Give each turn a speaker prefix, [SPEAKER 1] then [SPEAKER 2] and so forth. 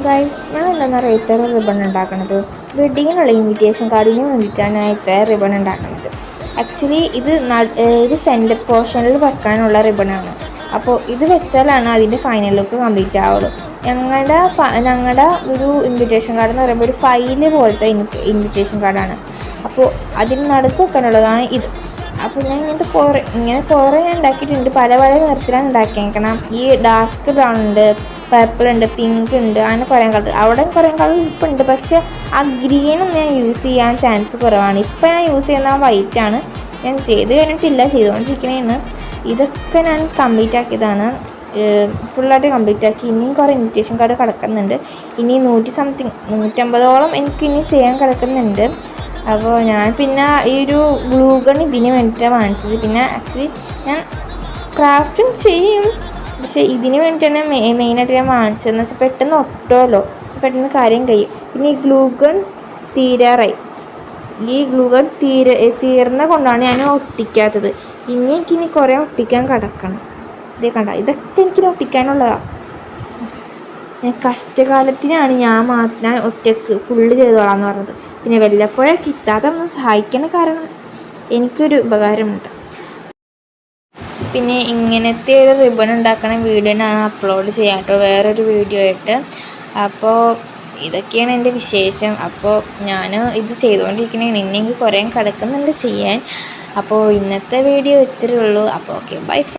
[SPEAKER 1] Guys, ഞാൻ എന്താണെന്നറിയാം ഇത്ര റിബൺ ഉണ്ടാക്കുന്നത്. വെഡിങ്ങിനുള്ള ഇൻവിറ്റേഷൻ കാർഡിന് വേണ്ടിയിട്ടാണ് ഞാൻ ഇത്ര റിബൺ ഉണ്ടാക്കുന്നത്. ആക്ച്വലി ഇത് സെൻറ്റർ പോർഷനിൽ വെക്കാനുള്ള റിബണാണ്. അപ്പോൾ ഇത് വെച്ചാലാണ് അതിൻ്റെ ഫൈനൽ ലുക്ക് കംപ്ലീറ്റ് ആവുള്ളൂ. ഞങ്ങളുടെ ഒരു ഇൻവിറ്റേഷൻ കാർഡ് എന്ന് പറയുമ്പോൾ ഒരു ഫൈല് പോലത്തെ ഇൻവിറ്റേഷൻ കാർഡാണ്. അപ്പോൾ അതിന് നടുക്ക് വെക്കാനുള്ളതാണ് ഇത്. അപ്പോൾ ഞാൻ ഇങ്ങനെ കുറേ ഞാൻ ഉണ്ടാക്കിയിട്ടുണ്ട്. പല പല നിറത്തിലാണ് ഉണ്ടാക്കിയേക്കണം. ഈ ഡാർക്ക് ബ്രൗൺ ഉണ്ട്, പർപ്പിൾ ഉണ്ട്, പിങ്ക് ഉണ്ട്, അങ്ങനെ കുറേ കളർ. അവിടെ കുറേ കളർ ഇപ്പം ഉണ്ട്, പക്ഷേ ആ ഗ്രീനും ഞാൻ യൂസ് ചെയ്യാൻ ചാൻസ് കുറവാണ്. ഇപ്പം ഞാൻ യൂസ് ചെയ്യുന്ന ആ വൈറ്റാണ്. ഞാൻ ചെയ്ത് കഴിഞ്ഞിട്ടില്ല, ചെയ്തുകൊണ്ടിരിക്കണേന്ന്. ഇതൊക്കെ ഞാൻ കംപ്ലീറ്റ് ആക്കിയതാണ്, ഫുള്ളായിട്ട് കംപ്ലീറ്റ് ആക്കി. ഇനിയും കുറേ ഇൻവിറ്റേഷൻ കാർഡ് കിടക്കുന്നുണ്ട്. ഇനി 150ഓളം എനിക്ക് ഇനി ചെയ്യാൻ കിടക്കുന്നുണ്ട്. അപ്പോൾ ഞാൻ പിന്നെ ഈ ഒരു ഗ്ലൂ ഗൺ ഇതിന് വേണ്ടിയിട്ടാണ് വാങ്ങിച്ചത്. പിന്നെ ആക്ച്വലി ഞാൻ ക്രാഫ്റ്റും ചെയ്യും, പക്ഷേ ഇതിന് വേണ്ടിയിട്ടാണ് മെയിനായിട്ട് ഞാൻ വാങ്ങിച്ചതെന്ന് വെച്ചാൽ പെട്ടെന്ന് ഒട്ടുമല്ലോ, പെട്ടെന്ന് കാര്യം കഴിയും. പിന്നെ ഈ ഗ്ലൂ ഗൺ തീരാറായി. ഈ ഗ്ലൂ ഗൺ തീർന്ന കൊണ്ടാണ് ഞാൻ ഒട്ടിക്കാത്തത്. എനിക്കിനി കുറേ ഒട്ടിക്കാൻ കിടക്കണം. ഇതേ കണ്ട, ഇതൊക്കെ എനിക്ക് ഒട്ടിക്കാനുള്ളതാണ്. ഞാൻ കഷ്ടകാലത്തിനാണ് ഞാൻ ഒറ്റയ്ക്ക് ഫുള്ള് ചെയ്തോളാം എന്ന് പറഞ്ഞത്. പിന്നെ വല്ലപ്പോഴേ കിട്ടാതെ ഒന്ന് സഹായിക്കണ കാരണം എനിക്കൊരു ഉപകാരമുണ്ട്. പിന്നെ ഇങ്ങനത്തെ ഒരു റിബൺ ഉണ്ടാക്കണ വീഡിയോ ഞാൻ അപ്ലോഡ് ചെയ്യാം കേട്ടോ, വേറൊരു വീഡിയോ ആയിട്ട്. അപ്പോൾ ഇതൊക്കെയാണ് എൻ്റെ വിശേഷം. അപ്പോൾ ഞാൻ ഇത് ചെയ്തുകൊണ്ടിരിക്കണേണ്. ഇനി എനിക്ക് കുറേ കിടക്കുന്നുണ്ട് ചെയ്യാൻ. അപ്പോൾ ഇന്നത്തെ വീഡിയോ ഇത്രയേ ഉള്ളൂ. അപ്പോൾ ഓക്കെ, ബൈ.